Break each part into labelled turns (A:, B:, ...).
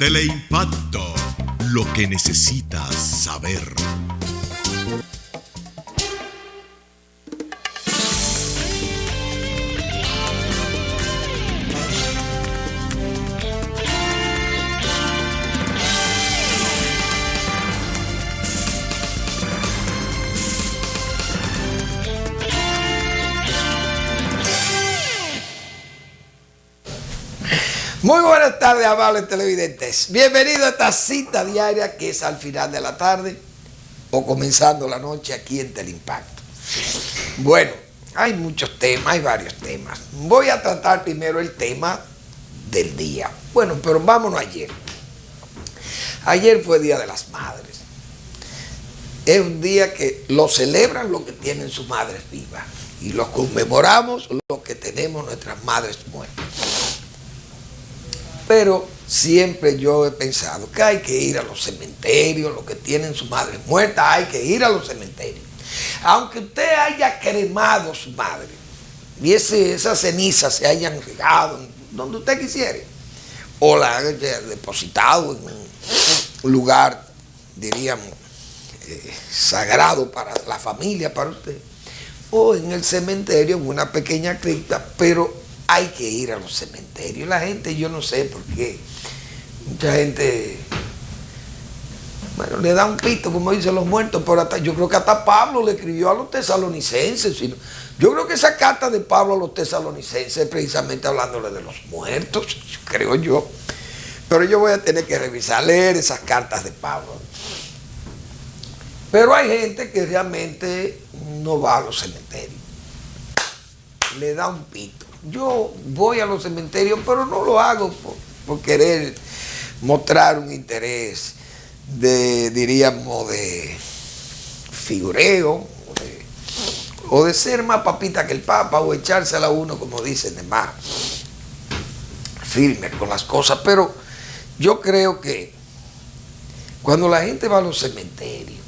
A: Teleimpacto, lo que necesitas saber.
B: Muy buenas tardes, amables televidentes. Bienvenido a esta cita diaria que es al final de la tarde o comenzando la noche aquí en Teleimpacto. Bueno, hay muchos temas, hay varios temas. Voy a tratar primero el tema del día. Bueno, pero vámonos ayer. Ayer fue Día de las Madres. Es un día que lo celebran los que tienen sus madres vivas y lo conmemoramos los que tenemos nuestras madres muertas. Pero siempre yo he pensado que hay que ir a los cementerios, los que tienen su madre muerta, hay que ir a los cementerios. Aunque usted haya cremado a su madre y esas cenizas se hayan regado donde usted quisiera, o la haya depositado en un lugar, diríamos, sagrado para la familia, para usted, o en el cementerio, en una pequeña cripta, pero hay que ir a los cementerios. La gente, yo no sé por qué, mucha gente, bueno, le da un pito, como dicen los muertos, pero hasta, yo creo que hasta Pablo le escribió a los tesalonicenses. Yo creo que esa carta de Pablo a los tesalonicenses es precisamente hablándole de los muertos, creo yo. Pero yo voy a tener que revisar, leer esas cartas de Pablo. Pero hay gente que realmente no va a los cementerios. Le da un pito. Yo voy a los cementerios, pero no lo hago por querer mostrar un interés diríamos, de figureo, o de ser más papita que el Papa, o echársela a uno, como dicen, de más firme con las cosas. Pero yo creo que cuando la gente va a los cementerios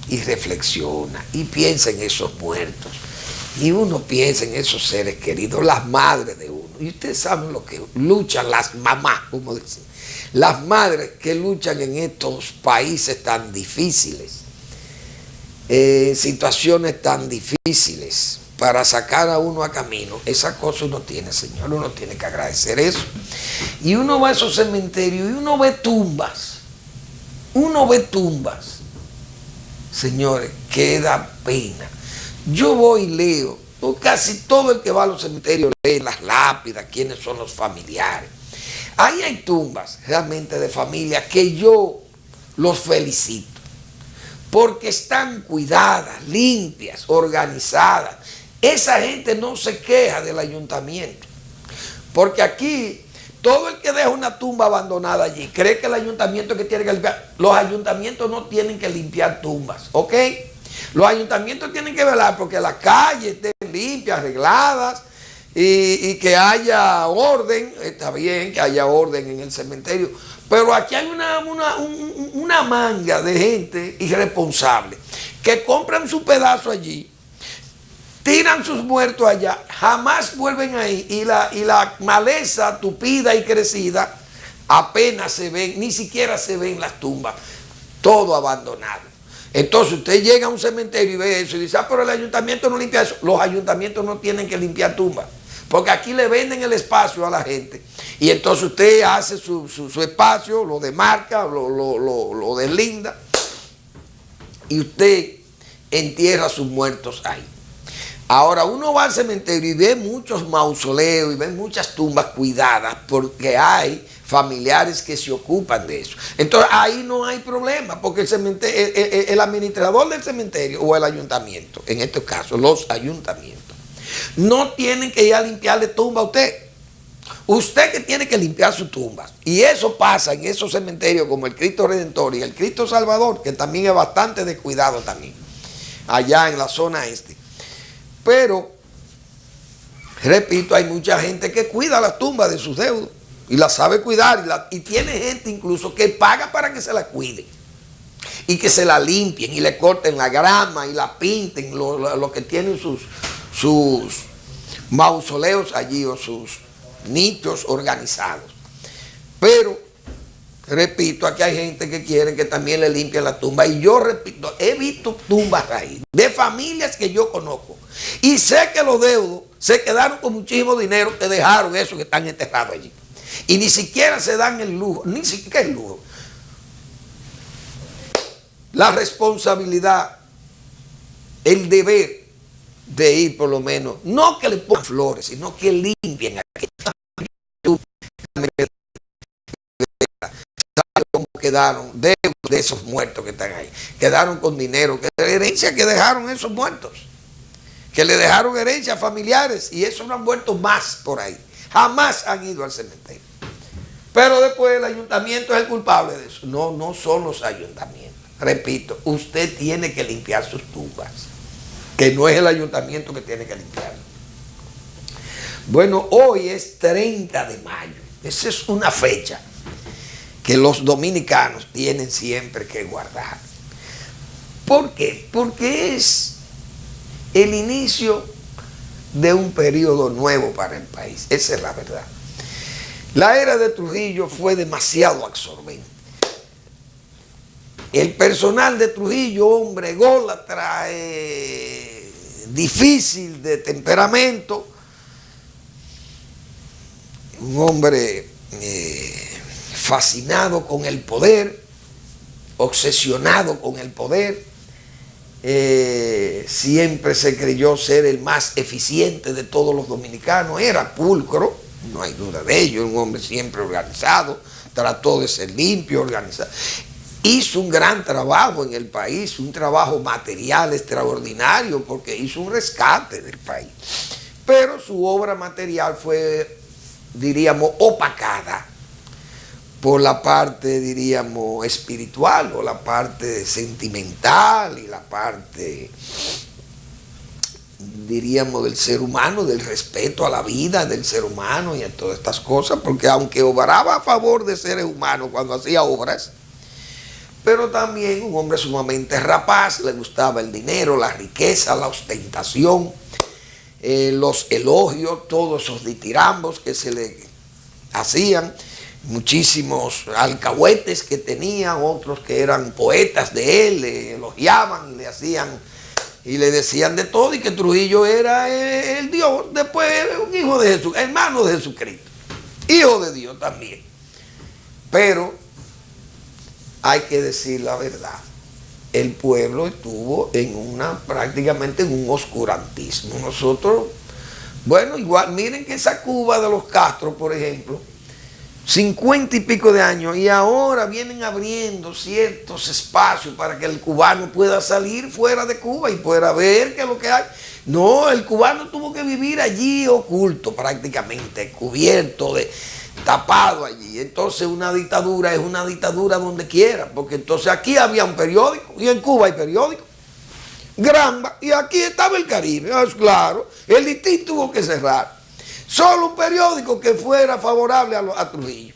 B: y reflexiona y piensa en esos muertos, y uno piensa en esos seres queridos, las madres de uno. Y ustedes saben lo que luchan las mamás, como dicen. Las madres que luchan en estos países tan difíciles, situaciones tan difíciles, para sacar a uno a camino. Esa cosa uno tiene, Señor, uno tiene que agradecer eso. Y uno va a esos cementerios y uno ve tumbas. Uno ve tumbas. Señores, que da pena. Yo voy y leo, casi todo el que va a los cementerios lee las lápidas, quiénes son los familiares. Ahí hay tumbas realmente de familia que yo los felicito, porque están cuidadas, limpias, organizadas. Esa gente no se queja del ayuntamiento, porque aquí todo el que deja una tumba abandonada allí cree que el ayuntamiento que tiene que limpiar. Los ayuntamientos no tienen que limpiar tumbas, ¿ok? Los ayuntamientos tienen que velar porque las calles estén limpias, arregladas y que haya orden. Está bien que haya orden en el cementerio, pero aquí hay una manga de gente irresponsable que compran su pedazo allí, tiran sus muertos allá, jamás vuelven ahí y la maleza tupida y crecida apenas se ven, ni siquiera se ven las tumbas, todo abandonado. Entonces usted llega a un cementerio y ve eso y dice, pero el ayuntamiento no limpia eso. Los ayuntamientos no tienen que limpiar tumbas, porque aquí le venden el espacio a la gente. Y entonces usted hace su espacio, lo demarca, lo deslinda, y usted entierra a sus muertos ahí. Ahora uno va al cementerio y ve muchos mausoleos y ve muchas tumbas cuidadas porque hay familiares que se ocupan de eso. Entonces ahí no hay problema, porque el administrador del cementerio o el ayuntamiento, en este caso los ayuntamientos, no tienen que ir a limpiarle tumba a usted. Usted que tiene que limpiar su tumba. Y eso pasa en esos cementerios como el Cristo Redentor y el Cristo Salvador, que también es bastante descuidado también, allá en la zona este. Pero, repito, hay mucha gente que cuida las tumbas de sus deudos y las sabe cuidar, y tiene gente incluso que paga para que se la cuide y que se la limpien y le corten la grama y la pinten, lo que tienen sus mausoleos allí o sus nichos organizados. Pero Repito, aquí hay gente que quiere que también le limpien la tumba. Y yo repito, he visto tumbas ahí de familias que yo conozco. Y sé que los deudos se quedaron con muchísimo dinero que dejaron eso que están enterrados allí. Y ni siquiera se dan el lujo, ni siquiera el lujo. La responsabilidad, el deber de ir por lo menos, no que le pongan flores, sino que limpien aquella cómo quedaron de esos muertos que están ahí. Quedaron con dinero, que la herencia que dejaron esos muertos, que le dejaron herencia a familiares, y esos no han vuelto más por ahí. Jamás han ido al cementerio. Pero después el ayuntamiento es el culpable de eso. No, no son los ayuntamientos. Repito, usted tiene que limpiar sus tumbas, que no es el ayuntamiento que tiene que limpiarlo. Bueno, hoy es 30 de mayo. Esa es una fecha que los dominicanos tienen siempre que guardar. ¿Por qué? Porque es el inicio de un periodo nuevo para el país. Esa es la verdad. La era de Trujillo fue demasiado absorbente. El personal de Trujillo, hombre ególatra, difícil de temperamento, un hombre fascinado con el poder, obsesionado con el poder, siempre se creyó ser el más eficiente de todos los dominicanos, era pulcro, no hay duda de ello, un hombre siempre organizado, trató de ser limpio, organizado. Hizo un gran trabajo en el país, un trabajo material extraordinario, porque hizo un rescate del país. Pero su obra material fue, diríamos, opacada por la parte, diríamos, espiritual, o la parte sentimental y la parte, diríamos, del ser humano, del respeto a la vida del ser humano y a todas estas cosas, porque aunque obraba a favor de seres humanos cuando hacía obras, pero también un hombre sumamente rapaz, le gustaba el dinero, la riqueza, la ostentación, los elogios, todos esos ditirambos que se le hacían, muchísimos alcahuetes que tenía, otros que eran poetas de él, le elogiaban y le hacían y le decían de todo, y que Trujillo era el Dios, después un hijo de Jesús, hermano de Jesucristo, hijo de Dios también. Pero hay que decir la verdad, el pueblo estuvo prácticamente en un oscurantismo. Nosotros, bueno, igual, miren que esa Cuba de los Castro, por ejemplo, 50 y pico de años, y ahora vienen abriendo ciertos espacios para que el cubano pueda salir fuera de Cuba y pueda ver qué es lo que hay. No, el cubano tuvo que vivir allí oculto prácticamente, cubierto, tapado allí. Entonces una dictadura es una dictadura donde quiera, porque entonces aquí había un periódico, y en Cuba hay periódico, Granma, y aquí estaba el Caribe, claro, el Listín tuvo que cerrar. Solo un periódico que fuera favorable a Trujillo.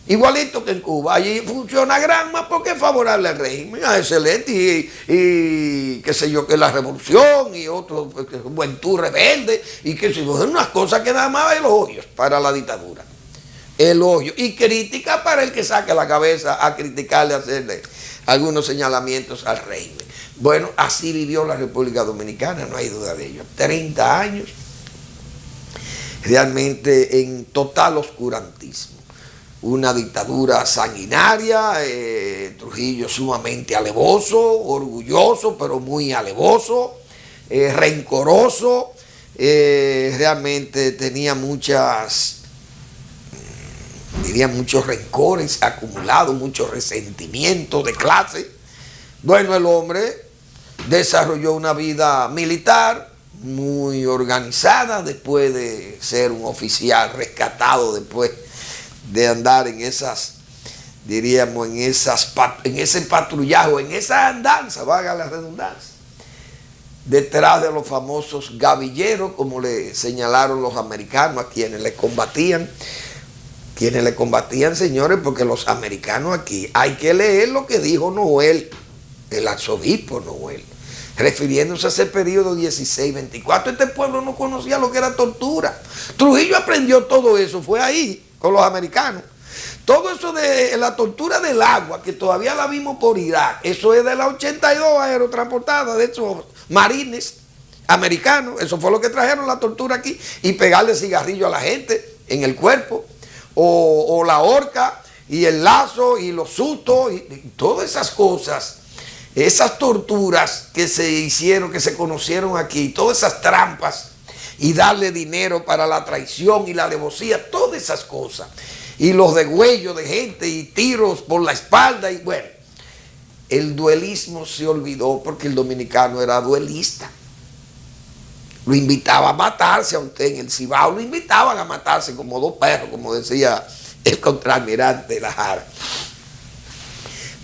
B: Igualito que en Cuba. Allí funciona Granma porque es favorable al régimen. Excelente. Y qué sé yo, que la revolución y otro, Juventud Rebelde, y qué sé yo, unas cosas que nada más elogios para la dictadura. Elogio. Y crítica para el que saque la cabeza a criticarle, a hacerle algunos señalamientos al régimen. Bueno, así vivió la República Dominicana, no hay duda de ello. 30 años. Realmente en total oscurantismo, una dictadura sanguinaria, Trujillo sumamente alevoso, orgulloso, pero muy alevoso, rencoroso, realmente tenía muchos rencores acumulados, muchos resentimientos de clase. Bueno, el hombre desarrolló una vida militar muy organizada, después de ser un oficial rescatado, después de andar en esas, diríamos, en ese patrullaje, en esa andanza, valga la redundancia, detrás de los famosos gavilleros, como le señalaron los americanos a quienes le combatían. Quienes le combatían, señores, porque los americanos aquí, hay que leer lo que dijo Noel, el arzobispo Noel, refiriéndose a ese periodo 16-24. Este pueblo no conocía lo que era tortura. Trujillo aprendió todo eso, fue ahí con los americanos. Todo eso de la tortura del agua, que todavía la vimos por Irak, eso es de la 82 aerotransportada, de esos marines americanos, eso fue lo que trajeron la tortura aquí, y pegarle cigarrillo a la gente en el cuerpo, o la horca, y el lazo, y los sustos, y todas esas cosas, esas torturas que se hicieron, que se conocieron aquí, todas esas trampas, y darle dinero para la traición y la alevosía, todas esas cosas, y los degüellos de gente, y tiros por la espalda, y bueno, el duelismo se olvidó porque el dominicano era duelista. Lo invitaba a matarse a usted en el Cibao, lo invitaban a matarse como dos perros, como decía el contraalmirante Lajara.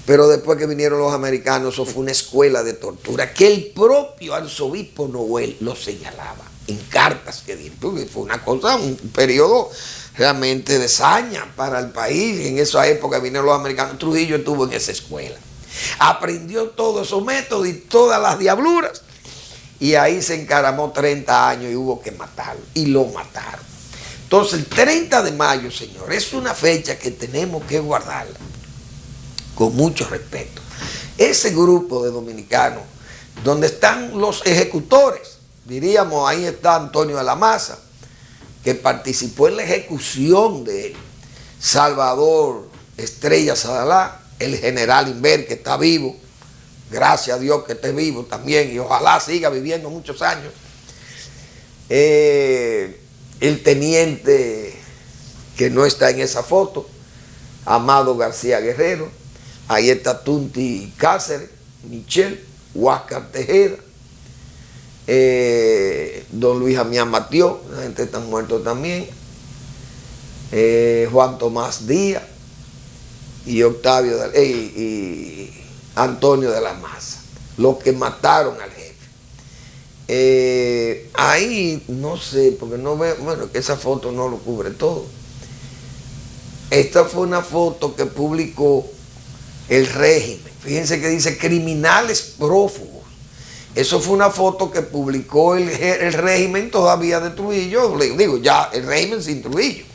B: Pero después que vinieron los americanos, eso fue una escuela de tortura que el propio arzobispo Noel lo señalaba en cartas que dio. Fue una cosa, un periodo realmente de saña para el país. En esa época vinieron los americanos. Trujillo estuvo en esa escuela. Aprendió todos esos métodos y todas las diabluras. Y ahí se encaramó 30 años y hubo que matarlo. Y lo mataron. Entonces el 30 de mayo, señor, es una fecha que tenemos que guardarla con mucho respeto. Ese grupo de dominicanos, donde están los ejecutores, diríamos, ahí está Antonio de la Maza, que participó en la ejecución de él, Salvador Estrella Sadalá, el general Inver, que está vivo, gracias a Dios que esté vivo también, y ojalá siga viviendo muchos años, el teniente que no está en esa foto, Amado García Guerrero, ahí está Tunti Cáceres, Michel, Huáscar Tejeda, don Luis Amián Matió, la gente está muerto también, Juan Tomás Díaz y Octavio y Antonio de la Maza, los que mataron al jefe. Ahí no sé, porque no veo, bueno, que esa foto no lo cubre todo. Esta fue una foto que publicó el régimen. Fíjense que dice criminales prófugos. Eso fue una foto que publicó el régimen todavía de Trujillo. Le digo, ya el régimen sin Trujillo.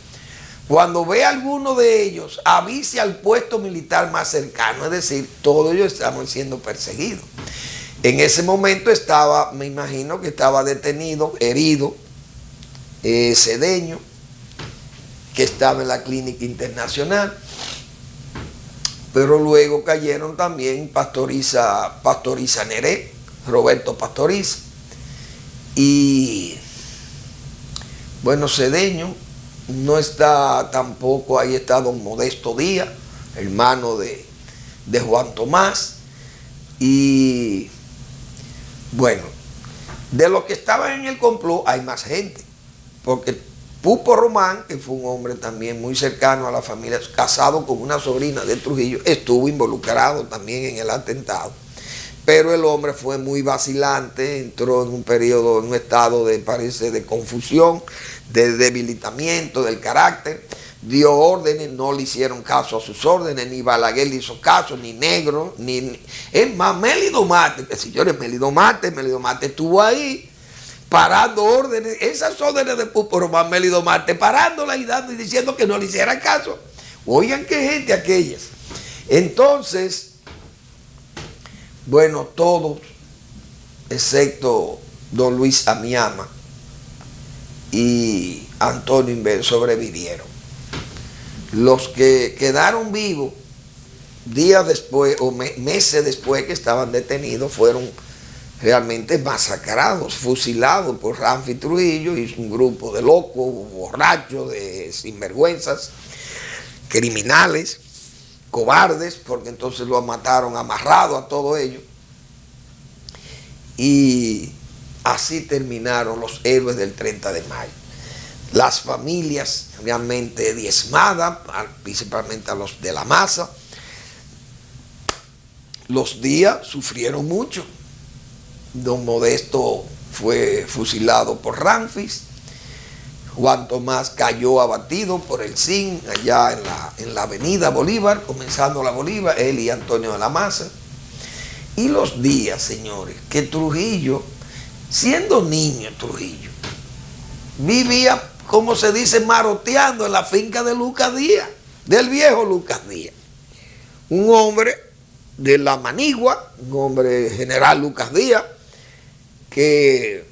B: Cuando ve a alguno de ellos, avise al puesto militar más cercano. Es decir, todos ellos estamos siendo perseguidos. En ese momento estaba, me imagino que estaba detenido, herido, Cedeño, que estaba en la clínica internacional. Pero luego cayeron también Pastoriza Neré, Roberto Pastoriza, y bueno, Cedeño no está tampoco, ahí está don Modesto Díaz, hermano de Juan Tomás, y bueno, de los que estaban en el complot hay más gente, porque Pupo Román, que fue un hombre también muy cercano a la familia, casado con una sobrina de Trujillo, estuvo involucrado también en el atentado. Pero el hombre fue muy vacilante, entró en un periodo, en un estado de, parece, de confusión, de debilitamiento del carácter, dio órdenes, no le hicieron caso a sus órdenes, ni Balaguer le hizo caso, ni Negro, ni... Es más, Mélido Marte, que señores, Mélido Marte estuvo ahí, parando órdenes, esas órdenes de Pupo Román, Mélido Marte, parándola y dando y diciendo que no le hicieran caso. Oigan qué gente aquellas. Entonces, bueno, todos, excepto don Luis Amiama y Antonio Inver, sobrevivieron. Los que quedaron vivos, días después o meses después que estaban detenidos, fueron realmente masacrados, fusilados por Ramfi Trujillo y un grupo de locos, borrachos, de sinvergüenzas, criminales, cobardes, porque entonces lo mataron amarrado a todo ello. Y así terminaron los héroes del 30 de mayo. Las familias realmente diezmadas, principalmente a los de la Maza. Los Díaz sufrieron mucho. Don Modesto fue fusilado por Ramfis. Juan Tomás cayó abatido por el CIN allá en la avenida Bolívar, comenzando la Bolívar, él y Antonio de la Maza. Y los Díaz, señores, que Trujillo, siendo niño Trujillo, vivía, como se dice, maroteando en la finca de Lucas Díaz. del viejo Lucas Díaz. Un hombre de la Manigua, un hombre general Lucas Díaz, que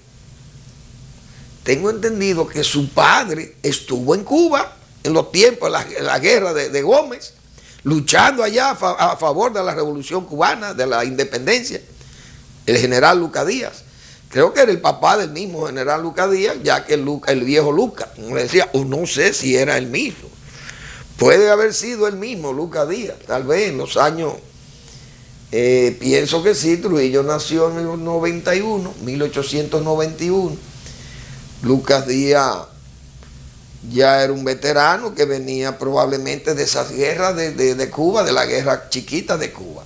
B: tengo entendido que su padre estuvo en Cuba en los tiempos de la guerra de Gómez, luchando allá a favor de la revolución cubana, de la independencia, el general Lucas Díaz. Creo que era el papá del mismo general Lucas Díaz, ya que el viejo Lucas, como le decía, o no sé si era el mismo. Puede haber sido el mismo Lucas Díaz, tal vez en los años, pienso que sí. Trujillo nació en el 91, 1891. Lucas Díaz ya era un veterano que venía probablemente de esas guerras de Cuba, de la guerra chiquita de Cuba,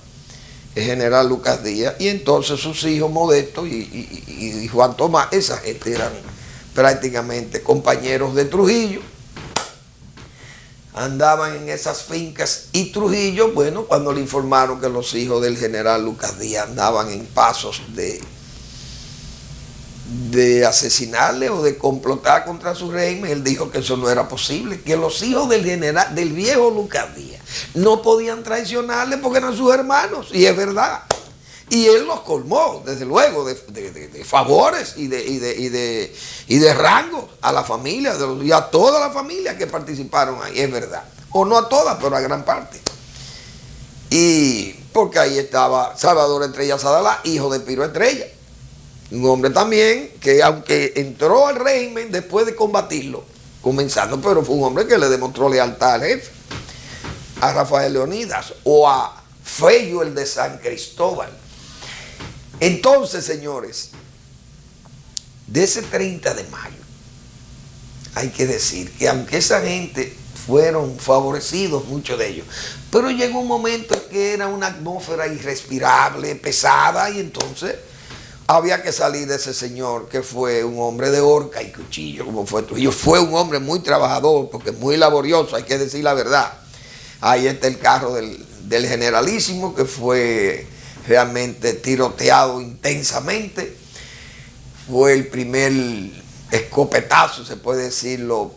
B: el general Lucas Díaz, y entonces sus hijos Modesto y Juan Tomás, esa gente eran prácticamente compañeros de Trujillo, andaban en esas fincas, y Trujillo, bueno, cuando le informaron que los hijos del general Lucas Díaz andaban en pasos de asesinarle o de complotar contra su régimen, él dijo que eso no era posible, que los hijos del viejo Lucas Díaz no podían traicionarle porque eran sus hermanos, y es verdad. Y él los colmó, desde luego, de favores y de rangos a la familia, y a toda la familia que participaron ahí, es verdad. O no a todas, pero a gran parte. Y porque ahí estaba Salvador Estrella Sadalá, hijo de Piro Estrella. Un hombre también que, aunque entró al régimen después de combatirlo, comenzando, pero fue un hombre que le demostró lealtad al jefe, a Rafael Leonidas o a Fello el de San Cristóbal. Entonces, señores, de ese 30 de mayo, hay que decir que aunque esa gente fueron favorecidos, muchos de ellos, pero llegó un momento en que era una atmósfera irrespirable, pesada, y entonces había que salir de ese señor que fue un hombre de horca y cuchillo, como fue Trujillo. Fue un hombre muy trabajador, porque muy laborioso, hay que decir la verdad. Ahí está el carro del generalísimo, que fue realmente tiroteado intensamente. Fue el primer escopetazo, se puede decirlo,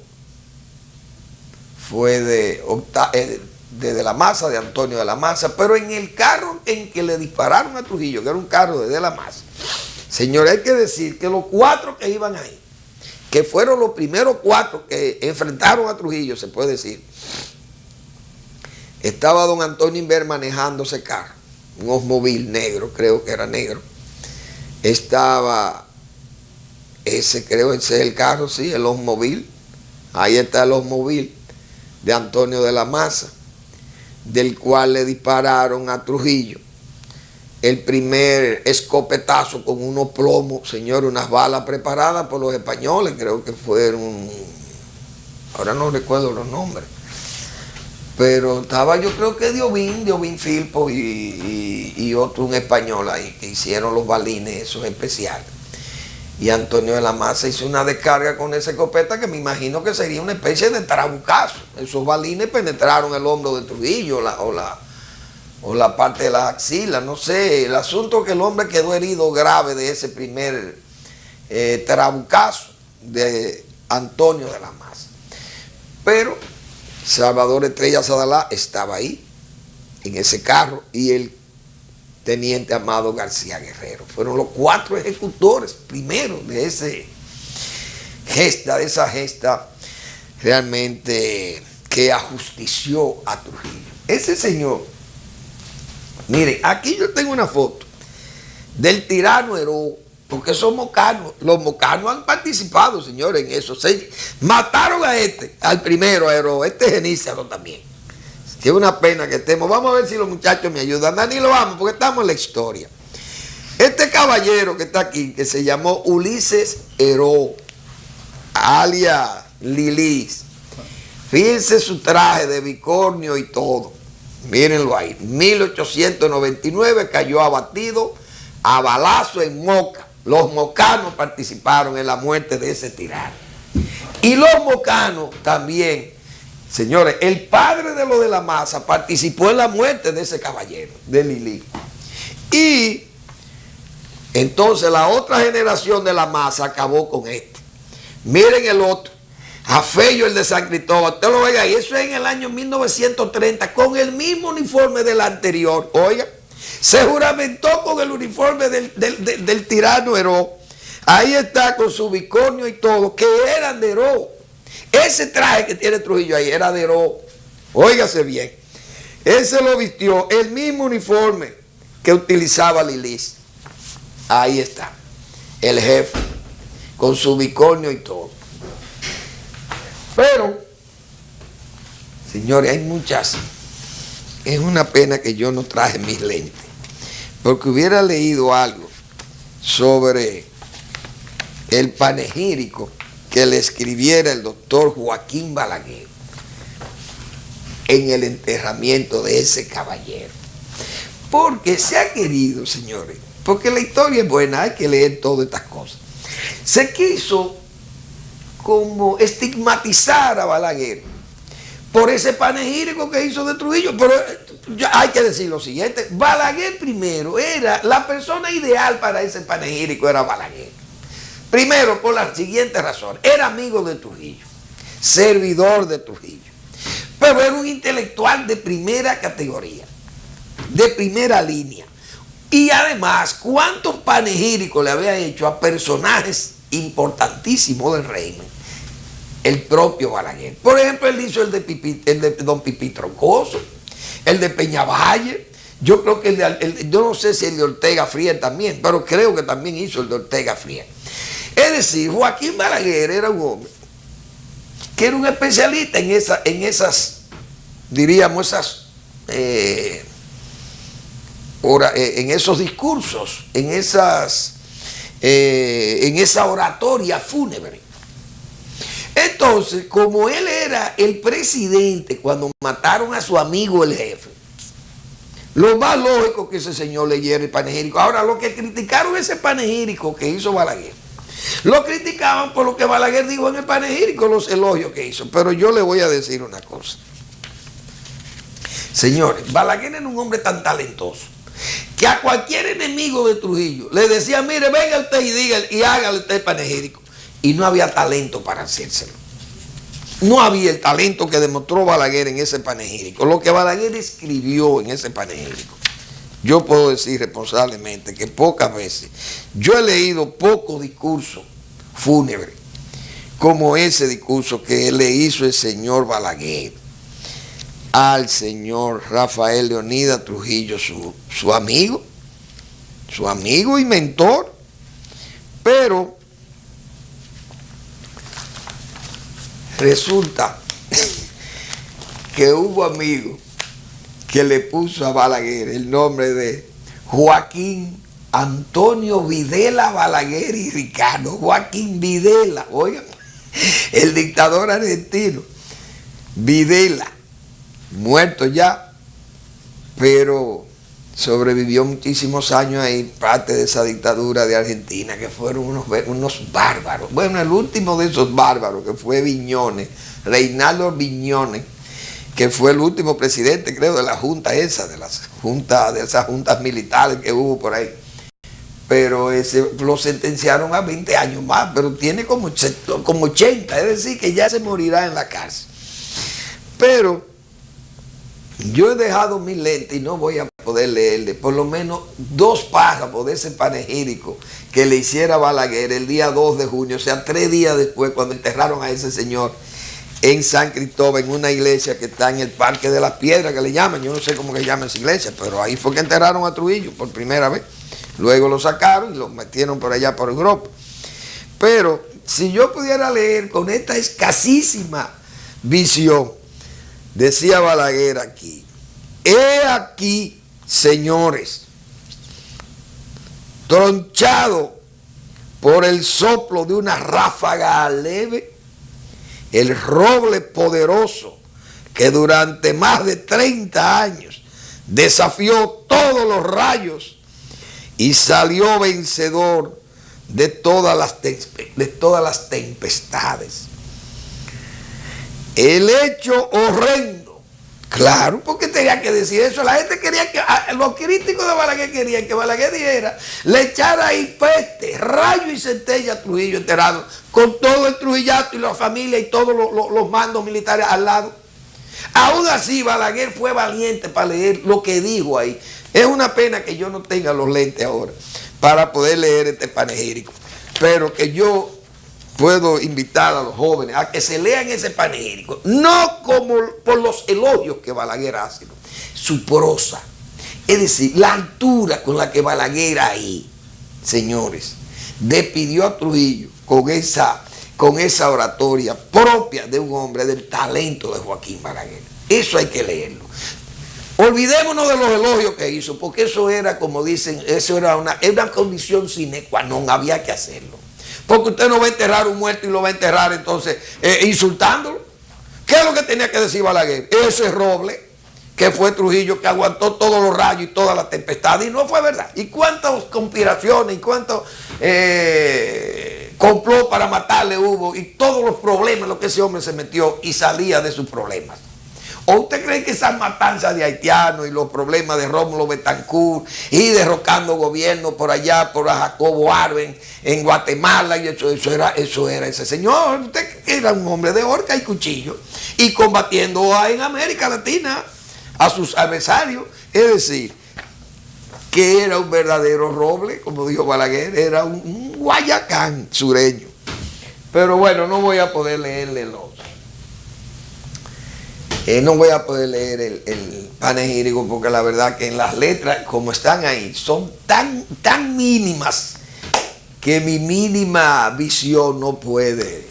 B: fue de la Maza, de Antonio de la Maza, pero en el carro en que le dispararon a Trujillo, que era un carro de la Maza, señores, hay que decir que los 4 que iban ahí, que fueron los primeros 4 que enfrentaron a Trujillo, se puede decir, estaba don Antonio Inver manejando ese carro, un Oldsmobile negro, creo que era negro. Estaba ese es el carro, sí, el Oldsmobile. Ahí está el Oldsmobile de Antonio de la Maza, del cual le dispararon a Trujillo el primer escopetazo con unos plomos, señor, unas balas preparadas por los españoles, creo que fueron, ahora no recuerdo los nombres, pero estaba, yo creo que Diovín Filpo y otro, un español ahí, que hicieron los balines esos especiales. Y Antonio de la Maza hizo una descarga con esa escopeta que me imagino que sería una especie de trabucazo. Esos balines penetraron el hombro de Trujillo o la parte de la axila, no sé. El asunto es que el hombre quedó herido grave de ese primer trabucazo de Antonio de la Maza. Pero Salvador Estrella Sadalá estaba ahí, en ese carro, y el teniente Amado García Guerrero. Fueron los 4 ejecutores primero de esa gesta realmente que ajustició a Trujillo. Ese señor, miren, aquí yo tengo una foto del tirano Heró, porque esos mocanos, los mocanos han participado, señores, en eso. Mataron a al primero, a Heró, Genízaro también. Que es una pena que estemos. Vamos a ver si los muchachos me ayudan. Dani, lo vamos, porque estamos en la historia. Este caballero que está aquí, que se llamó Ulises Heró, alias Lilis. Fíjense su traje de bicornio y todo. Mírenlo ahí. 1899 cayó abatido a balazo en Moca. Los mocanos participaron en la muerte de ese tirano. Y los mocanos también. Señores, el padre de lo de la Maza participó en la muerte de ese caballero, de Lili. Y entonces la otra generación de la Maza acabó con este. Miren el otro. a Fello, el de San Cristóbal. Usted lo oiga ahí, eso es en el año 1930, con el mismo uniforme del anterior. Oiga, se juramentó con el uniforme del tirano Heró. Ahí está con su bicornio y todo, que eran de Heró. Ese traje que tiene Trujillo ahí era de Heró. Óigase bien. Ese lo vistió, el mismo uniforme que utilizaba Lilis. Ahí está, el jefe, con su bicornio y todo. Pero, señores, hay muchas. Es una pena que yo no traje mis lentes, porque hubiera leído algo sobre el panegírico que le escribiera el doctor Joaquín Balaguer en el enterramiento de ese caballero. Porque se ha querido, señores, porque la historia es buena, hay que leer todas estas cosas. Se quiso como estigmatizar a Balaguer por ese panegírico que hizo de Trujillo, pero hay que decir lo siguiente: Balaguer primero era la persona ideal para ese panegírico, era Balaguer. Primero, por la siguiente razón: era amigo de Trujillo, servidor de Trujillo, pero era un intelectual de primera categoría, de primera línea. Y además, ¿cuántos panegíricos le había hecho a personajes importantísimos del régimen? El propio Balaguer. Por ejemplo, él hizo el de Don Pipí Troncoso, el de Peñavalle. Yo creo que yo no sé si el de Ortega Fría también, pero creo que también hizo el de Ortega Fría. Es decir, Joaquín Balaguer era un hombre que era un especialista en esas, diríamos, en esos discursos, en esa oratoria fúnebre. Entonces, como él era el presidente cuando mataron a su amigo el jefe, lo más lógico que ese señor leyera el panegírico. Ahora, los que criticaron ese panegírico que hizo Balaguer, lo criticaban por lo que Balaguer dijo en el panegírico, los elogios que hizo. Pero yo le voy a decir una cosa. Señores, Balaguer era un hombre tan talentoso que a cualquier enemigo de Trujillo le decía: mire, venga usted y diga y hágale usted el panegírico. Y no había talento para hacérselo. No había el talento que demostró Balaguer en ese panegírico. Lo que Balaguer escribió en ese panegírico, yo puedo decir responsablemente que pocas veces yo he leído poco discurso fúnebre como ese discurso que le hizo el señor Balaguer al señor Rafael Leonidas Trujillo, su amigo y mentor. Pero resulta que hubo amigos que le puso a Balaguer el nombre de Joaquín Antonio Videla Balaguer y Ricardo. Joaquín Videla, oigan, el dictador argentino Videla, muerto ya, pero sobrevivió muchísimos años ahí, parte de esa dictadura de Argentina, que fueron unos bárbaros. Bueno, el último de esos bárbaros, que fue Viñones, Reinaldo Viñones, que fue el último presidente, creo, de la junta esa, de esas juntas militares que hubo por ahí. Pero lo sentenciaron a 20 años más, pero tiene como 80, es decir, que ya se morirá en la cárcel. Pero yo he dejado mi lente y no voy a poder leerle por lo menos 2 párrafos de ese panegírico que le hiciera Balaguer el día 2 de junio, o sea, 3 días después, cuando enterraron a ese señor en San Cristóbal, en una iglesia que está en el Parque de las Piedras, que le llaman. Yo no sé cómo que llaman esa iglesia, pero ahí fue que enterraron a Trujillo por primera vez. Luego lo sacaron y lo metieron por allá por Europa. Pero si yo pudiera leer con esta escasísima visión, decía Balaguer aquí: he aquí, señores, tronchado por el soplo de una ráfaga leve, el roble poderoso que durante más de 30 años desafió todos los rayos y salió vencedor de todas las tempestades. El hecho horrendo Claro, porque tenía que decir eso. La gente quería que, los críticos de Balaguer querían que Balaguer dijera, le echara ahí peste, rayo y centella a Trujillo enterado, con todo el trujillato y la familia y todos los mandos militares al lado. Aún así, Balaguer fue valiente para leer lo que dijo ahí. Es una pena que yo no tenga los lentes ahora para poder leer este panegírico, pero que yo puedo invitar a los jóvenes a que se lean ese panegírico, no como por los elogios que Balaguer hace, su prosa, es decir, la altura con la que Balaguer ahí, señores, despidió a Trujillo con esa oratoria propia de un hombre del talento de Joaquín Balaguer. Eso hay que leerlo. Olvidémonos de los elogios que hizo, porque eso era, como dicen, eso era una condición sine qua non, había que hacerlo. Porque usted no va a enterrar un muerto y lo va a enterrar entonces insultándolo. ¿Qué es lo que tenía que decir Balaguer? Ese roble que fue Trujillo, que aguantó todos los rayos y toda la tempestad, y no fue verdad. ¿Y cuántas conspiraciones y cuántos complot para matarle hubo? Y todos los problemas en los que ese hombre se metió y salía de sus problemas. ¿O usted cree que esas matanzas de haitianos y los problemas de Rómulo Betancourt y derrocando gobierno por allá, por Jacobo Arben en Guatemala, y eso era ese señor? Usted era un hombre de horca y cuchillo y combatiendo en América Latina a sus adversarios. Es decir, que era un verdadero roble, como dijo Balaguer, era un Guayacán sureño. Pero bueno, no voy a poder leerle no voy a poder leer el panegírico, porque la verdad que en las letras, como están ahí, son tan mínimas que mi mínima visión no puede,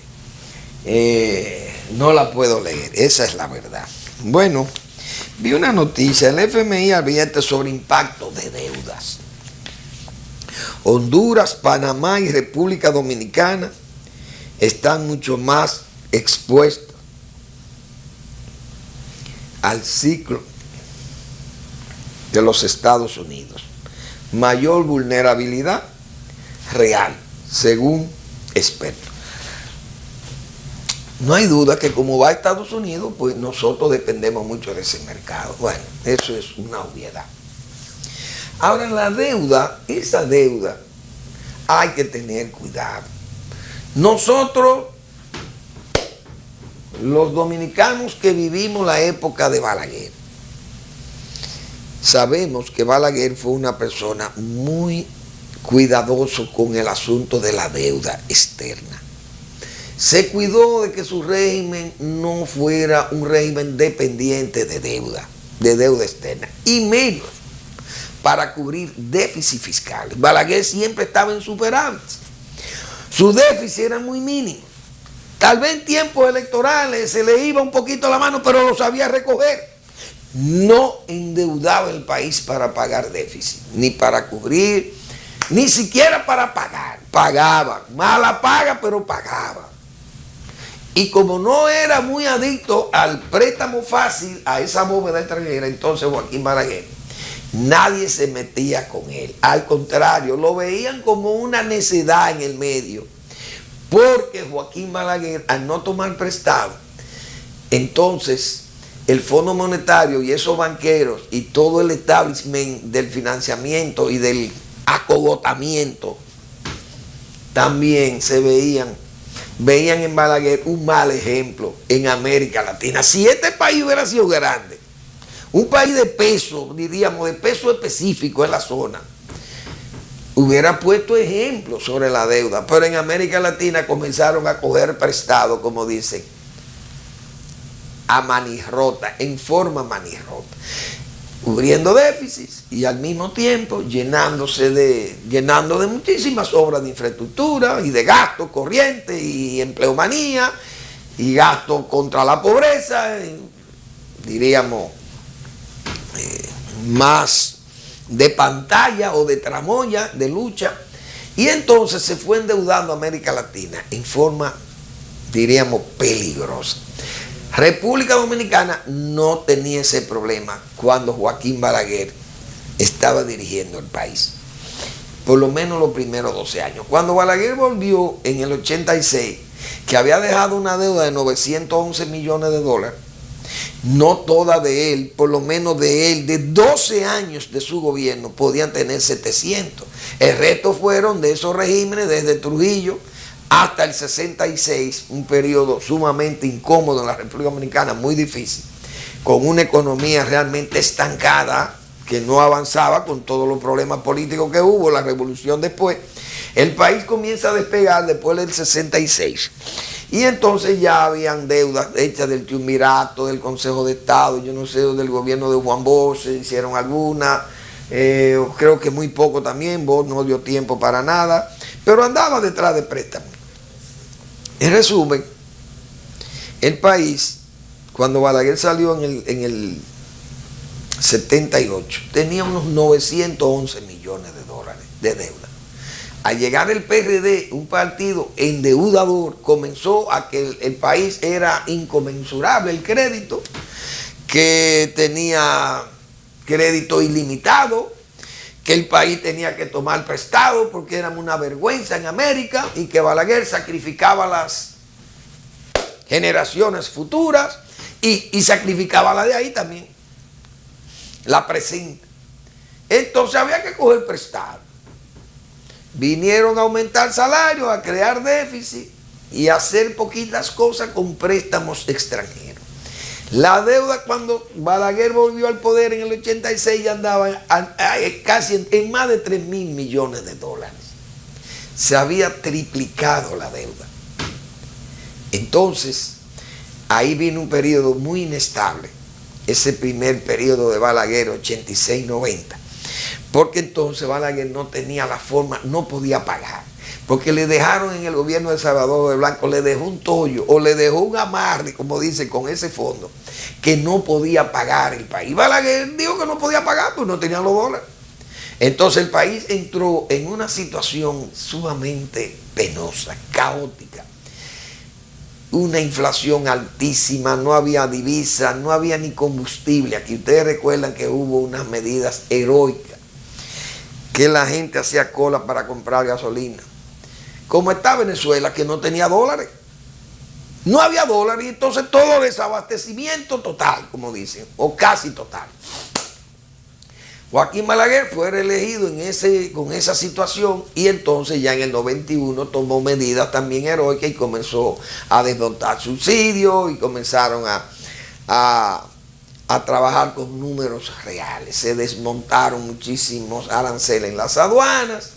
B: no la puedo leer. Esa es la verdad. Bueno, vi una noticia, el FMI advierte sobre impacto de deudas. Honduras, Panamá y República Dominicana están mucho más expuestos al ciclo de los Estados Unidos. Mayor vulnerabilidad real, según expertos. No hay duda que como va a Estados Unidos, pues nosotros dependemos mucho de ese mercado. Bueno, eso es una obviedad. Ahora, la deuda, esa deuda, hay que tener cuidado. Nosotros, los dominicanos que vivimos la época de Balaguer, sabemos que Balaguer fue una persona muy cuidadoso con el asunto de la deuda externa. Se cuidó de que su régimen no fuera un régimen dependiente de deuda externa, y menos para cubrir déficit fiscal. Balaguer siempre estaba en superávit. Su déficit era muy mínimo. Tal vez en tiempos electorales se le iba un poquito la mano, pero lo sabía recoger. No endeudaba el país para pagar déficit, ni para cubrir, ni siquiera para pagar. Pagaba, mala paga, pero pagaba. Y como no era muy adicto al préstamo fácil, a esa bóveda extranjera, entonces Joaquín Balaguer, nadie se metía con él. Al contrario, lo veían como una necedad en el medio. Porque Joaquín Balaguer, al no tomar prestado, entonces el Fondo Monetario y esos banqueros y todo el establishment del financiamiento y del acogotamiento también se veían en Balaguer un mal ejemplo en América Latina. Si este país hubiera sido grande, un país de peso, diríamos, de peso específico en la zona, hubiera puesto ejemplos sobre la deuda, pero en América Latina comenzaron a coger prestado, como dicen, a manirrota, en forma manirrota, cubriendo déficits y al mismo tiempo llenando de muchísimas obras de infraestructura y de gasto corriente y empleomanía y gasto contra la pobreza, diríamos, más de pantalla o de tramoya, de lucha, y entonces se fue endeudando a América Latina en forma, diríamos, peligrosa. República Dominicana no tenía ese problema cuando Joaquín Balaguer estaba dirigiendo el país, por lo menos los primeros 12 años. Cuando Balaguer volvió en el 86, que había dejado una deuda de 911 millones de dólares, no toda de él, por lo menos de él, de 12 años de su gobierno, podían tener 700. El resto fueron de esos regímenes desde Trujillo hasta el 66, un periodo sumamente incómodo en la República Dominicana, muy difícil, con una economía realmente estancada, que no avanzaba con todos los problemas políticos que hubo, la revolución después. El país comienza a despegar después del 66. Y entonces ya habían deudas hechas del Triunvirato, del Consejo de Estado, yo no sé, del gobierno de Juan Bosch, se hicieron algunas, creo que muy poco también, Bosch no dio tiempo para nada, pero andaba detrás de préstamos. En resumen, el país, cuando Balaguer salió en el 78, tenía unos 911 millones de dólares de deuda. Al llegar el PRD, un partido endeudador, comenzó a que el país era inconmensurable el crédito, que tenía crédito ilimitado, que el país tenía que tomar prestado porque era una vergüenza en América y que Balaguer sacrificaba las generaciones futuras y sacrificaba la de ahí también, la presente. Entonces había que coger prestado. Vinieron a aumentar salarios, a crear déficit y a hacer poquitas cosas con préstamos extranjeros. La deuda, cuando Balaguer volvió al poder en el 86, ya andaba casi en más de 3.000 millones de dólares. Se había triplicado la deuda. Entonces, ahí vino un periodo muy inestable, ese primer periodo de Balaguer, 86-90. Porque entonces Balaguer no tenía la forma, no podía pagar. Porque le dejaron en el gobierno de Salvador de Blanco, le dejó un tollo o le dejó un amarre, como dicen, con ese fondo, que no podía pagar el país. Balaguer dijo que no podía pagar, pues no tenía los dólares. Entonces el país entró en una situación sumamente penosa, caótica. Una inflación altísima, no había divisa, no había ni combustible. Aquí ustedes recuerdan que hubo unas medidas heroicas, que la gente hacía cola para comprar gasolina. Como está Venezuela, que no tenía dólares. No había dólares y entonces todo desabastecimiento total, como dicen, o casi total. Joaquín Balaguer fue reelegido con esa situación y entonces ya en el 91 tomó medidas también heroicas y comenzó a desmontar subsidios y comenzaron a trabajar con números reales. Se desmontaron muchísimos aranceles en las aduanas.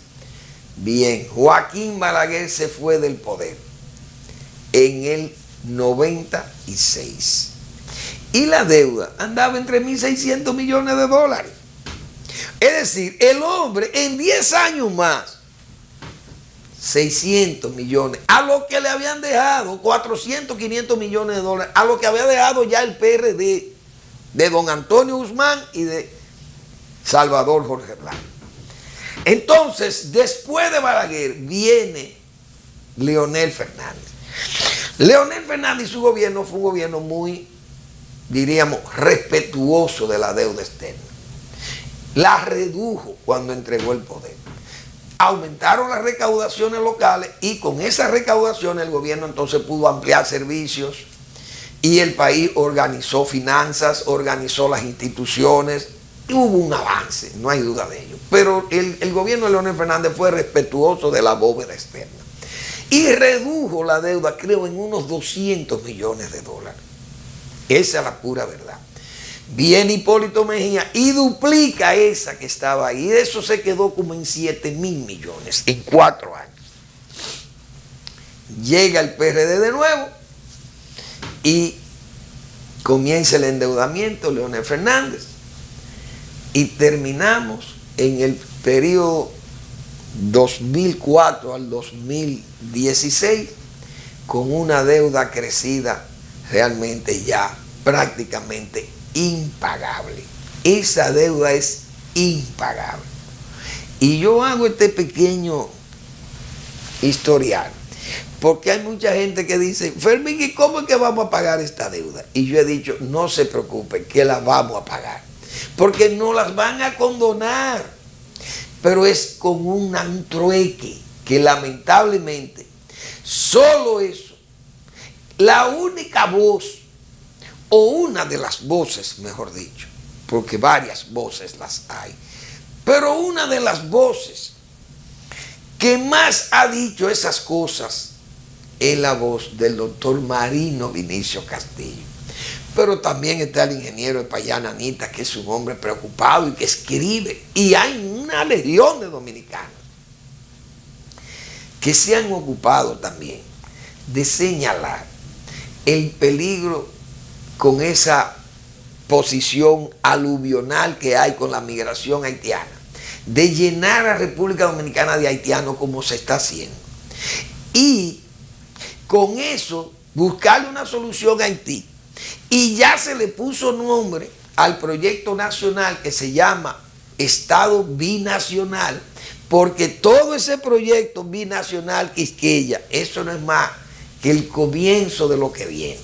B: Bien, Joaquín Balaguer se fue del poder en el 96. Y la deuda andaba en 3.600 millones de dólares. Es decir, el hombre en 10 años más, 600 millones, a lo que le habían dejado 400, 500 millones de dólares, a lo que había dejado ya el PRD de don Antonio Guzmán y de Salvador Jorge Blanco. Entonces, después de Balaguer viene Leonel Fernández. Leonel Fernández y su gobierno fue un gobierno muy, diríamos, respetuoso de la deuda externa. La redujo cuando entregó el poder. Aumentaron las recaudaciones locales y con esas recaudaciones el gobierno entonces pudo ampliar servicios y el país organizó finanzas, organizó las instituciones y hubo un avance, no hay duda de ello. Pero el gobierno de Leonel Fernández fue respetuoso de la bóveda externa y redujo la deuda, creo, en unos 200 millones de dólares. Esa es la pura verdad. Viene Hipólito Mejía y duplica esa que estaba ahí. Y eso se quedó como en 7.000 millones en 4 años. Llega el PRD de nuevo y comienza el endeudamiento, Leonel Fernández. Y terminamos en el periodo 2004 al 2016 con una deuda crecida realmente ya prácticamente impagable. Esa deuda es impagable. Y yo hago este pequeño historial porque hay mucha gente que dice: Fermín, ¿y cómo es que vamos a pagar esta deuda? Y yo he dicho: no se preocupe, que la vamos a pagar, porque no las van a condonar, pero es con un trueque que lamentablemente solo eso, la única voz o una de las voces, mejor dicho, porque varias voces las hay, pero una de las voces que más ha dicho esas cosas es la voz del doctor Marino Vinicio Castillo. Pero también está el ingeniero de Payana Anita, que es un hombre preocupado y que escribe. Y hay una legión de dominicanos que se han ocupado también de señalar el peligro con esa posición aluvional que hay con la migración haitiana, de llenar a República Dominicana de haitianos como se está haciendo. Y con eso buscarle una solución a Haití. Y ya se le puso nombre al proyecto nacional que se llama Estado Binacional, porque todo ese proyecto binacional Quisqueya, eso no es más que el comienzo de lo que viene.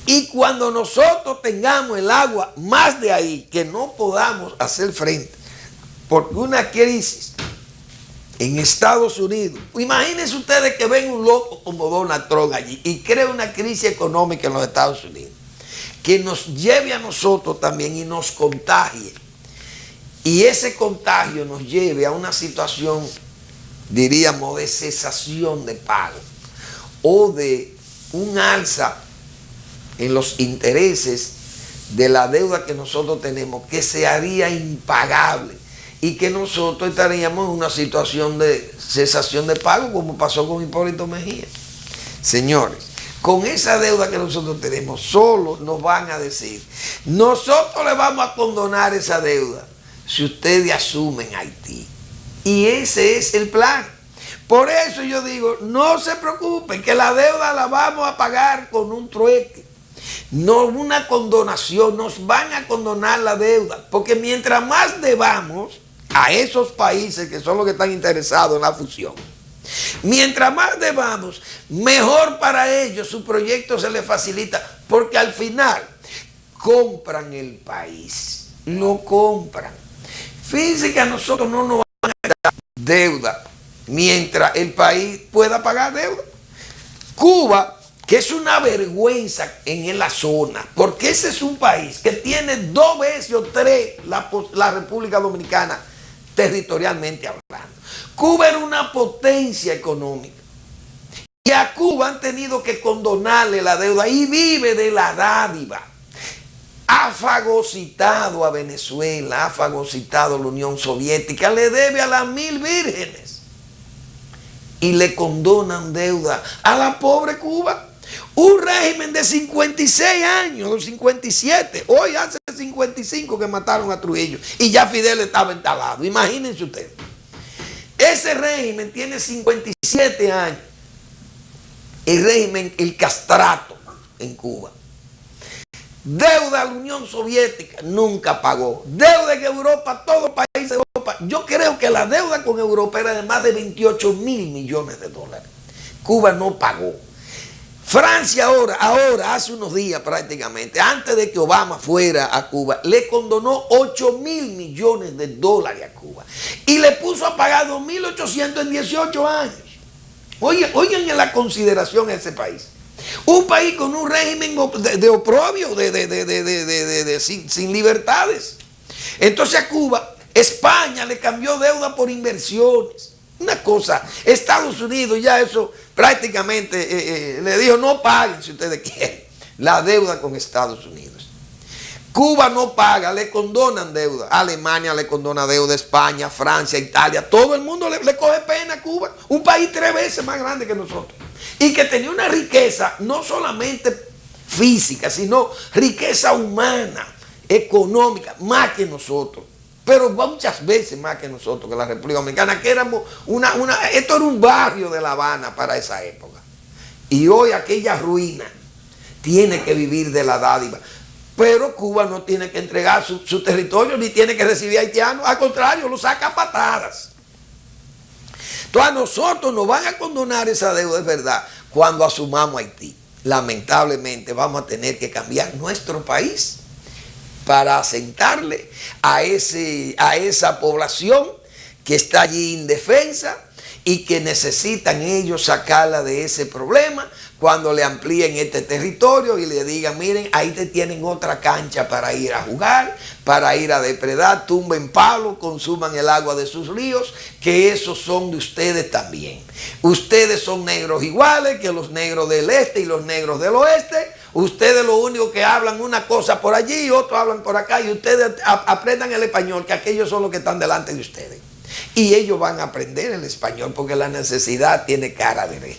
B: Y cuando nosotros tengamos el agua más de ahí, que no podamos hacer frente, porque una crisis en Estados Unidos, imagínense ustedes que ven un loco como Donald Trump allí y crea una crisis económica en los Estados Unidos, que nos lleve a nosotros también y nos contagie. Y ese contagio nos lleve a una situación, diríamos, de cesación de pago o de un alza en los intereses de la deuda que nosotros tenemos, que se haría impagable y que nosotros estaríamos en una situación de cesación de pago, como pasó con Hipólito Mejía. Señores, con esa deuda que nosotros tenemos, solo nos van a decir, nosotros le vamos a condonar esa deuda si ustedes asumen Haití. Y ese es el plan. Por eso yo digo, no se preocupen, que la deuda la vamos a pagar con un trueque. No una condonación, nos van a condonar la deuda, porque mientras más debamos a esos países que son los que están interesados en la fusión, mientras más debamos, mejor para ellos, su proyecto se les facilita, porque al final compran el país, lo compran. Fíjense que a nosotros no nos van a dar deuda mientras el país pueda pagar deuda. Cuba, que es una vergüenza en la zona, porque ese es un país que tiene 2 veces o 3 la República Dominicana territorialmente hablando. Cuba era una potencia económica y a Cuba han tenido que condonarle la deuda y vive de la dádiva. Ha fagocitado a Venezuela, ha fagocitado a la Unión Soviética, le debe a las 1000 vírgenes y le condonan deuda a la pobre Cuba. Un régimen de 56 años, de 57, hoy hace 55 que mataron a Trujillo y ya Fidel estaba instalado. Imagínense ustedes. Ese régimen tiene 57 años. El régimen, el castrato en Cuba. Deuda a la Unión Soviética, nunca pagó. Deuda en Europa, todos los países de Europa. Yo creo que la deuda con Europa era de más de 28.000 millones de dólares. Cuba no pagó. Francia ahora, hace unos días prácticamente, antes de que Obama fuera a Cuba, le condonó 8.000 millones de dólares a Cuba y le puso a pagar 2.800 en 18 años. Oigan en la consideración a ese país. Un país con un régimen de oprobio, sin libertades. Entonces a Cuba, España le cambió deuda por inversiones. Una cosa, Estados Unidos ya eso prácticamente le dijo, no paguen si ustedes quieren la deuda con Estados Unidos. Cuba no paga, le condonan deuda. Alemania le condona deuda, España, Francia, Italia, todo el mundo le coge pena a Cuba. Un país 3 veces más grande que nosotros. Y que tenía una riqueza no solamente física, sino riqueza humana, económica, más que nosotros. Pero muchas veces más que nosotros, que la República Dominicana, que éramos esto era un barrio de La Habana para esa época. Y hoy aquella ruina tiene que vivir de la dádiva. Pero Cuba no tiene que entregar su territorio, ni tiene que recibir haitianos, al contrario, lo saca a patadas. Entonces a nosotros nos van a condonar esa deuda, es verdad, cuando asumamos Haití. Lamentablemente vamos a tener que cambiar nuestro país para asentarle a esa población que está allí indefensa y que necesitan ellos sacarla de ese problema cuando le amplíen este territorio y le digan, miren, ahí te tienen otra cancha para ir a jugar, para ir a depredar, tumben palos, consuman el agua de sus ríos, que esos son de ustedes también. Ustedes son negros iguales que los negros del este y los negros del oeste. Ustedes lo único que hablan una cosa por allí y otros hablan por acá, y ustedes aprendan el español, que aquellos son los que están delante de ustedes. Y ellos van a aprender el español porque la necesidad tiene cara de rey.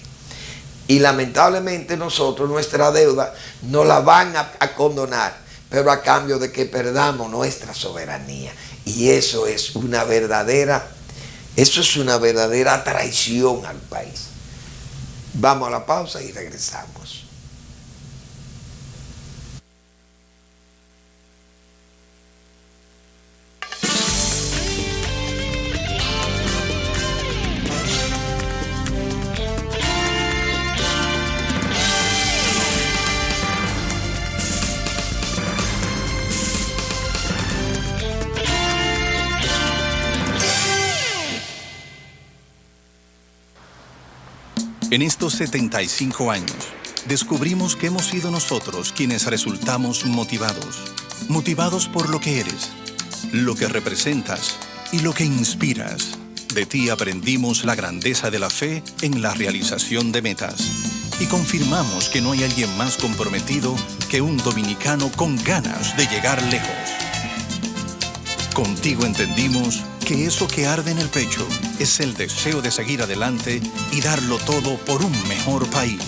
B: Y lamentablemente nosotros, nuestra deuda, nos la van a condonar, pero a cambio de que perdamos nuestra soberanía. Y eso es una verdadera traición al país. Vamos a la pausa y regresamos.
C: En estos 75 años, descubrimos que hemos sido nosotros quienes resultamos motivados por lo que eres, lo que representas y lo que inspiras. De ti aprendimos la grandeza de la fe en la realización de metas y confirmamos que no hay alguien más comprometido que un dominicano con ganas de llegar lejos. Contigo entendimos que eso que arde en el pecho es el deseo de seguir adelante y darlo todo por un mejor país,